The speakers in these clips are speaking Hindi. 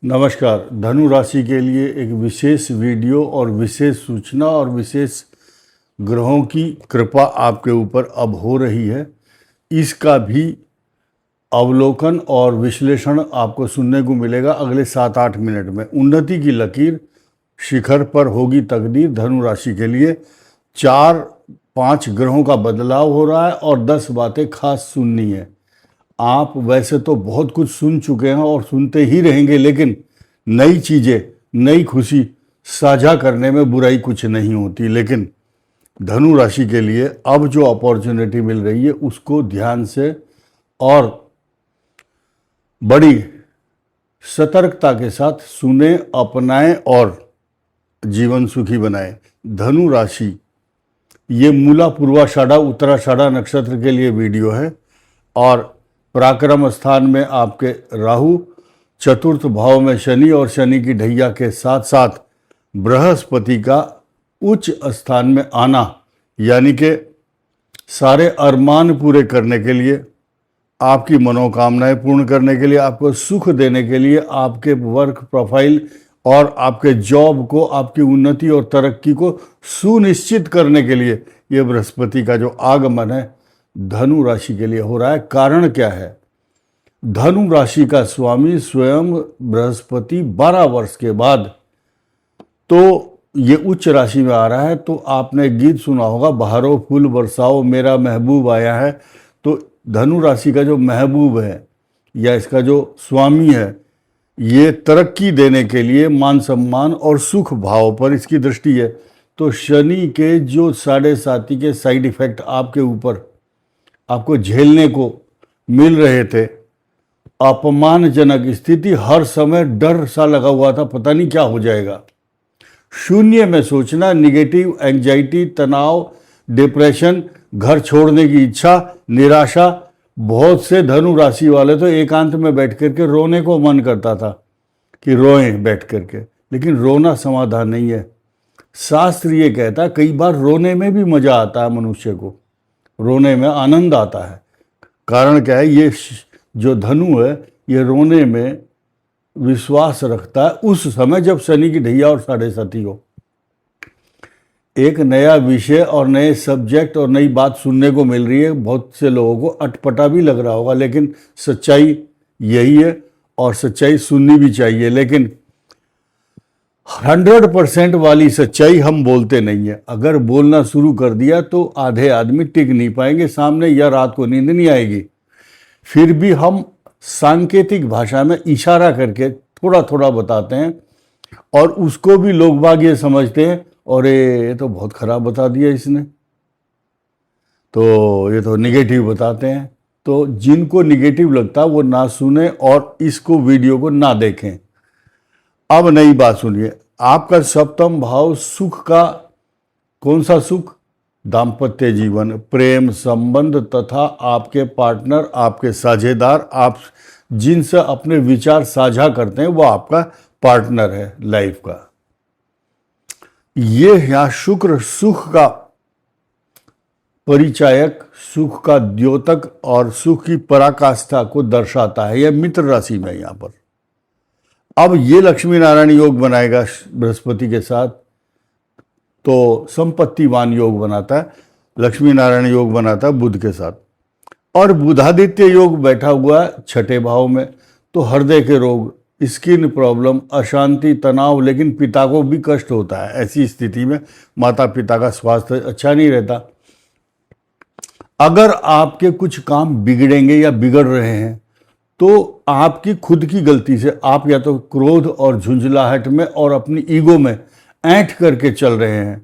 नमस्कार। धनु राशि के लिए एक विशेष वीडियो और विशेष सूचना और विशेष ग्रहों की कृपा आपके ऊपर अब हो रही है। इसका भी अवलोकन और विश्लेषण आपको सुनने को मिलेगा अगले 7-8 मिनट में। उन्नति की लकीर, शिखर पर होगी तकदीर। धनु राशि के लिए 4-5 ग्रहों का बदलाव हो रहा है और 10 बातें खास सुननी है। आप वैसे तो बहुत कुछ सुन चुके हैं और सुनते ही रहेंगे, लेकिन नई चीज़ें, नई खुशी साझा करने में बुराई कुछ नहीं होती। लेकिन धनु राशि के लिए अब जो अपॉर्चुनिटी मिल रही है उसको ध्यान से और बड़ी सतर्कता के साथ सुने, अपनाएं और जीवन सुखी बनाएं। धनु राशि ये मूला, पूर्वाषाढ़ा, उत्तराषाढ़ा नक्षत्र के लिए वीडियो है और पराक्रम स्थान में आपके राहु, चतुर्थ भाव में शनि और शनि की ढैया के साथ साथ बृहस्पति का उच्च स्थान में आना, यानी कि सारे अरमान पूरे करने के लिए, आपकी मनोकामनाएं पूर्ण करने के लिए, आपको सुख देने के लिए, आपके वर्क प्रोफाइल और आपके जॉब को, आपकी उन्नति और तरक्की को सुनिश्चित करने के लिए ये बृहस्पति का जो आगमन है धनु राशि के लिए हो रहा है। कारण क्या है? धनु राशि का स्वामी स्वयं बृहस्पति 12 वर्ष के बाद तो ये उच्च राशि में आ रहा है। तो आपने गीत सुना होगा, बहारो फूल बरसाओ मेरा महबूब आया है। तो धनु राशि का जो महबूब है या इसका जो स्वामी है, ये तरक्की देने के लिए, मान सम्मान और सुख भाव पर इसकी दृष्टि है। तो शनि के जो 7.5 के साइड इफेक्ट आपके ऊपर आपको झेलने को मिल रहे थे, अपमानजनक स्थिति, हर समय डर सा लगा हुआ था, पता नहीं क्या हो जाएगा, शून्य में सोचना, निगेटिव एंजाइटी, तनाव, डिप्रेशन, घर छोड़ने की इच्छा, निराशा। बहुत से धनु राशि वाले तो एकांत में बैठ करके रोने को मन करता था कि रोएं बैठ करके, लेकिन रोना समाधान नहीं है। शास्त्र ये कहता है कई बार रोने में भी मजा आता है, मनुष्य को रोने में आनंद आता है। कारण क्या है? ये जो धनु है ये रोने में विश्वास रखता है उस समय जब शनि की ढैया और 7.5 हो। एक नया विषय और नए सब्जेक्ट और नई बात सुनने को मिल रही है। बहुत से लोगों को अटपटा भी लग रहा होगा, लेकिन सच्चाई यही है और सच्चाई सुननी भी चाहिए। लेकिन 100% वाली सच्चाई हम बोलते नहीं है। अगर बोलना शुरू कर दिया तो आधे आदमी टिक नहीं पाएंगे सामने, या रात को नींद नहीं आएगी। फिर भी हम सांकेतिक भाषा में इशारा करके थोड़ा थोड़ा बताते हैं और उसको भी लोग बाग ये समझते हैं, और ये तो बहुत खराब बता दिया इसने, तो ये तो निगेटिव बताते हैं। तो जिनको निगेटिव लगता है वो ना सुने और इसको वीडियो को ना देखें। अब नई बात सुनिए। आपका सप्तम भाव सुख का, कौन सा सुख? दाम्पत्य जीवन, प्रेम संबंध तथा आपके पार्टनर, आपके साझेदार, आप जिनसे अपने विचार साझा करते हैं वो आपका पार्टनर है लाइफ का। ये यहाँ शुक्र सुख का परिचायक, सुख का द्योतक और सुख की पराकाष्ठा को दर्शाता है। यह मित्र राशि में यहाँ पर। अब ये लक्ष्मी नारायण योग बनाएगा बृहस्पति के साथ, तो संपत्तिवान योग बनाता है। लक्ष्मी नारायण योग बनाता है बुध के साथ, और बुधादित्य योग बैठा हुआ है 6ठे भाव में। तो हृदय के रोग, स्किन प्रॉब्लम, अशांति, तनाव, लेकिन पिता को भी कष्ट होता है। ऐसी स्थिति में माता पिता का स्वास्थ्य अच्छा नहीं रहता। अगर आपके कुछ काम बिगड़ेंगे या बिगड़ रहे हैं तो आपकी खुद की गलती से आप या तो क्रोध और झुंझलाहट में और अपनी ईगो में ऐंठ करके चल रहे हैं।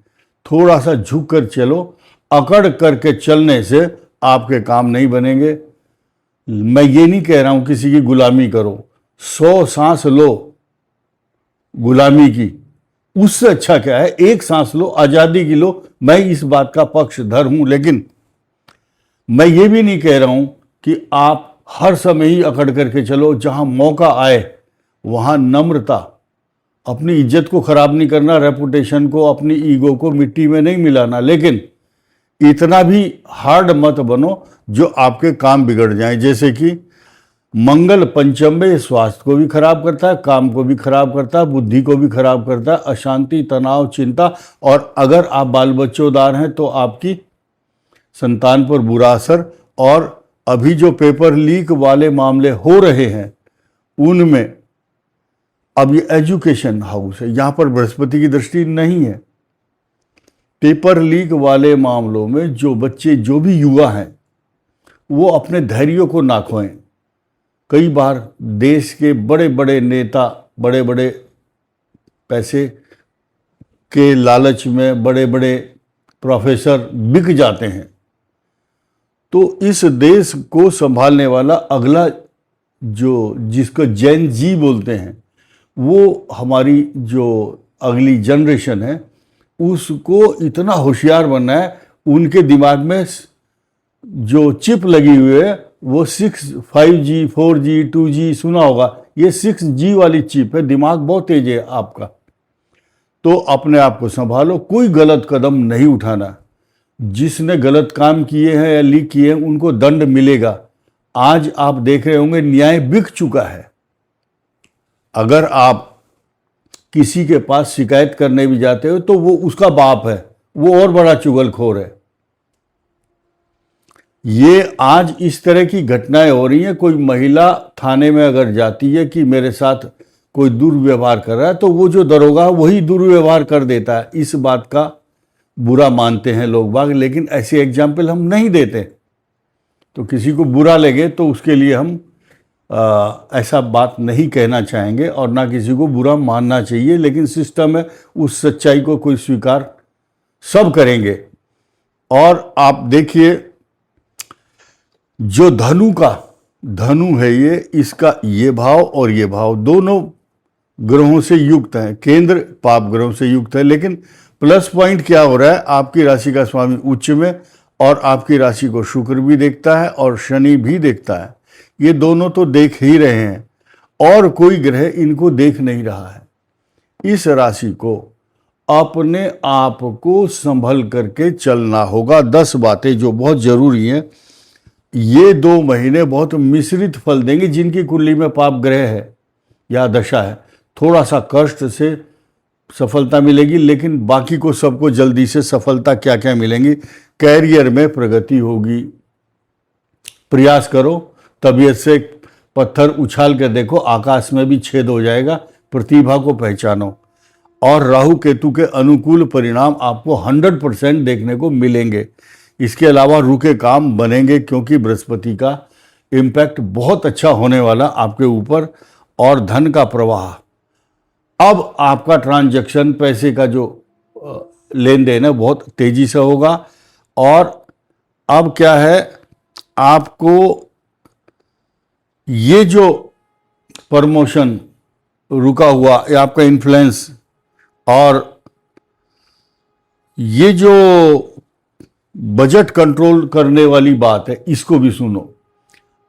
थोड़ा सा झुक कर चलो, अकड़ करके चलने से आपके काम नहीं बनेंगे। मैं ये नहीं कह रहा हूं किसी की गुलामी करो, 100 सांस लो गुलामी की, उससे अच्छा क्या है? एक सांस लो, आज़ादी की लो। मैं इस बात का पक्षधर हूं, लेकिन मैं ये भी नहीं कह रहा हूं कि आप हर समय ही अकड़ करके चलो। जहां मौका आए वहां नम्रता, अपनी इज्जत को खराब नहीं करना, रेपुटेशन को, अपनी ईगो को मिट्टी में नहीं मिलाना, लेकिन इतना भी हार्ड मत बनो जो आपके काम बिगड़ जाएं। जैसे कि मंगल पंचम में ये स्वास्थ्य को भी खराब करता है, काम को भी खराब करता है, बुद्धि को भी खराब करता है, अशांति, तनाव, चिंता, और अगर आप बाल बच्चोदार हैं तो आपकी संतान पर बुरा असर। और अभी जो पेपर लीक वाले मामले हो रहे हैं उनमें अब ये एजुकेशन हाउस है, यहाँ पर बृहस्पति की दृष्टि नहीं है। पेपर लीक वाले मामलों में जो बच्चे, जो भी युवा हैं, वो अपने धैर्य को ना खोएं। कई बार देश के बड़े बड़े नेता बड़े बड़े पैसे के लालच में बड़े बड़े प्रोफेसर बिक जाते हैं। तो इस देश को संभालने वाला अगला जो, जिसको जेन जी बोलते हैं, वो हमारी जो अगली जनरेशन है उसको इतना होशियार बनना है। उनके दिमाग में जो चिप लगी हुई है वो 5G 4G 2G सुना होगा, ये 6G वाली चिप है। दिमाग बहुत तेज है आपका, तो अपने आप को संभालो, कोई गलत कदम नहीं उठाना। जिसने गलत काम किए हैं या लीक किए हैं उनको दंड मिलेगा। आज आप देख रहे होंगे न्याय बिक चुका है। अगर आप किसी के पास शिकायत करने भी जाते हो तो वो उसका बाप है, वो और बड़ा चुगलखोर है। ये आज इस तरह की घटनाएं हो रही हैं। कोई महिला थाने में अगर जाती है कि मेरे साथ कोई दुर्व्यवहार कर रहा है, तो वो जो दरोगा है वही दुर्व्यवहार कर देता है। इस बात का बुरा मानते हैं लोग बाग, लेकिन ऐसे एग्जाम्पल हम नहीं देते। तो किसी को बुरा लगे तो उसके लिए हम ऐसा बात नहीं कहना चाहेंगे और ना किसी को बुरा मानना चाहिए, लेकिन सिस्टम है, उस सच्चाई को कोई स्वीकार सब करेंगे। और आप देखिए जो धनु है ये, इसका ये भाव और ये भाव दोनों ग्रहों से युक्त हैं। केंद्र पाप ग्रहों से युक्त है, लेकिन प्लस पॉइंट क्या हो रहा है, आपकी राशि का स्वामी उच्च में, और आपकी राशि को शुक्र भी देखता है और शनि भी देखता है। ये दोनों तो देख ही रहे हैं और कोई ग्रह इनको देख नहीं रहा है। इस राशि को अपने आप को संभल करके चलना होगा। 10 बातें जो बहुत जरूरी हैं। ये 2 महीने बहुत मिश्रित फल देंगे। जिनकी कुंडली में पाप ग्रह है या दशा है, थोड़ा सा कष्ट से सफलता मिलेगी, लेकिन बाकी को सबको जल्दी से सफलता क्या क्या मिलेंगी। कैरियर में प्रगति होगी। प्रयास करो, तबीयत से पत्थर उछाल कर देखो, आकाश में भी छेद हो जाएगा। प्रतिभा को पहचानो और राहु केतु के अनुकूल परिणाम आपको 100% देखने को मिलेंगे। इसके अलावा रुके काम बनेंगे, क्योंकि बृहस्पति का इम्पैक्ट बहुत अच्छा होने वाला आपके ऊपर। और धन का प्रवाह, अब आपका ट्रांजैक्शन, पैसे का जो लेन देन है बहुत तेजी से होगा। और अब क्या है, आपको ये जो प्रमोशन रुका हुआ, ये आपका इन्फ्लुएंस, और ये जो बजट कंट्रोल करने वाली बात है, इसको भी सुनो।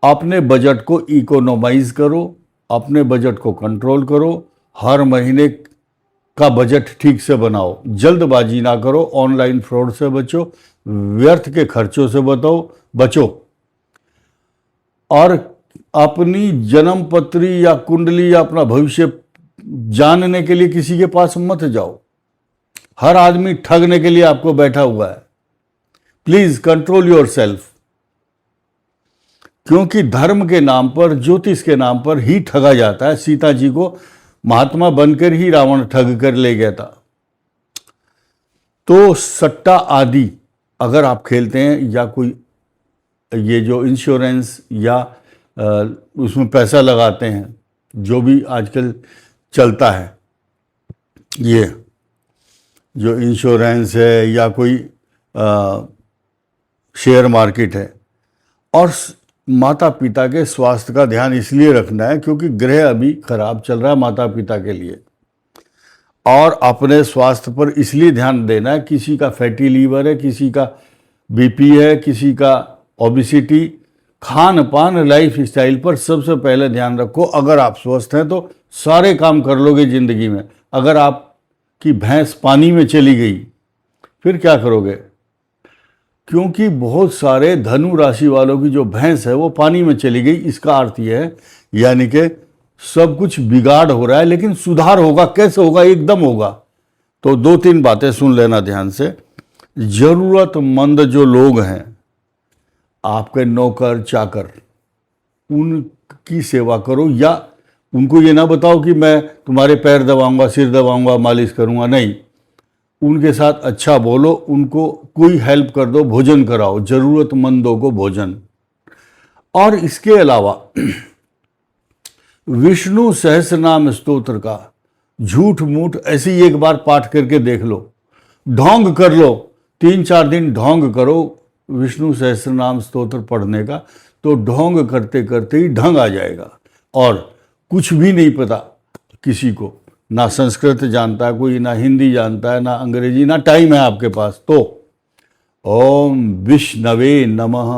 अपने बजट को इकोनोमाइज करो, अपने बजट को कंट्रोल करो, हर महीने का बजट ठीक से बनाओ, जल्दबाजी ना करो, ऑनलाइन फ्रॉड से बचो, व्यर्थ के खर्चों से बचो। और अपनी जन्म पत्री या कुंडली या अपना भविष्य जानने के लिए किसी के पास मत जाओ। हर आदमी ठगने के लिए आपको बैठा हुआ है। प्लीज कंट्रोल योरसेल्फ, क्योंकि धर्म के नाम पर, ज्योतिष के नाम पर ही ठगा जाता है। सीता जी को महात्मा बनकर ही रावण ठग कर ले गया था। तो सट्टा आदि अगर आप खेलते हैं, या कोई ये जो इंश्योरेंस या उसमें पैसा लगाते हैं, जो भी आजकल चलता है, ये जो इंश्योरेंस है या कोई शेयर मार्केट है। और माता पिता के स्वास्थ्य का ध्यान इसलिए रखना है क्योंकि ग्रह अभी खराब चल रहा है माता पिता के लिए। और अपने स्वास्थ्य पर इसलिए ध्यान देना है, किसी का फैटी लीवर है, किसी का बीपी है, किसी का ओबेसिटी। खान पान लाइफ स्टाइल पर सबसे पहले ध्यान रखो। अगर आप स्वस्थ हैं तो सारे काम कर लोगे जिंदगी में। अगर आपकी भैंस पानी में चली गई फिर क्या करोगे? क्योंकि बहुत सारे धनु राशि वालों की जो भैंस है वो पानी में चली गई। इसका अर्थ यह है यानी कि सब कुछ बिगाड़ हो रहा है, लेकिन सुधार होगा। कैसे होगा? एकदम होगा। तो 2-3 बातें सुन लेना ध्यान से। जरूरतमंद जो लोग हैं, आपके नौकर चाकर, उनकी सेवा करो, या उनको ये ना बताओ कि मैं तुम्हारे पैर दबाऊंगा, सिर दबाऊंगा, मालिश करूंगा। नहीं, उनके साथ अच्छा बोलो, उनको कोई हेल्प कर दो, भोजन कराओ, जरूरतमंदों को भोजन। और इसके अलावा विष्णु सहस्रनाम स्तोत्र का झूठ मूठ ऐसे ही एक बार पाठ करके देख लो, ढोंग कर लो, 3-4 दिन ढोंग करो विष्णु सहस्रनाम स्तोत्र पढ़ने का, तो ढोंग करते करते ही ढंग आ जाएगा। और कुछ भी नहीं पता किसी को, ना संस्कृत जानता है कोई, ना हिंदी जानता है, ना अंग्रेजी, ना टाइम है आपके पास, तो ओम विष्णवे नमः।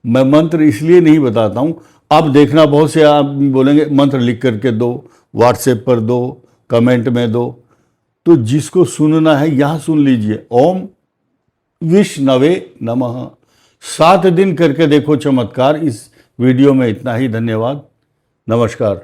मैं मंत्र इसलिए नहीं बताता हूँ, अब देखना बहुत से आप बोलेंगे मंत्र लिख करके दो, व्हाट्सएप पर दो, कमेंट में दो। तो जिसको सुनना है यहाँ सुन लीजिए, ओम विष्णवे नमः। 7 दिन करके देखो चमत्कार। इस वीडियो में इतना ही। धन्यवाद, नमस्कार।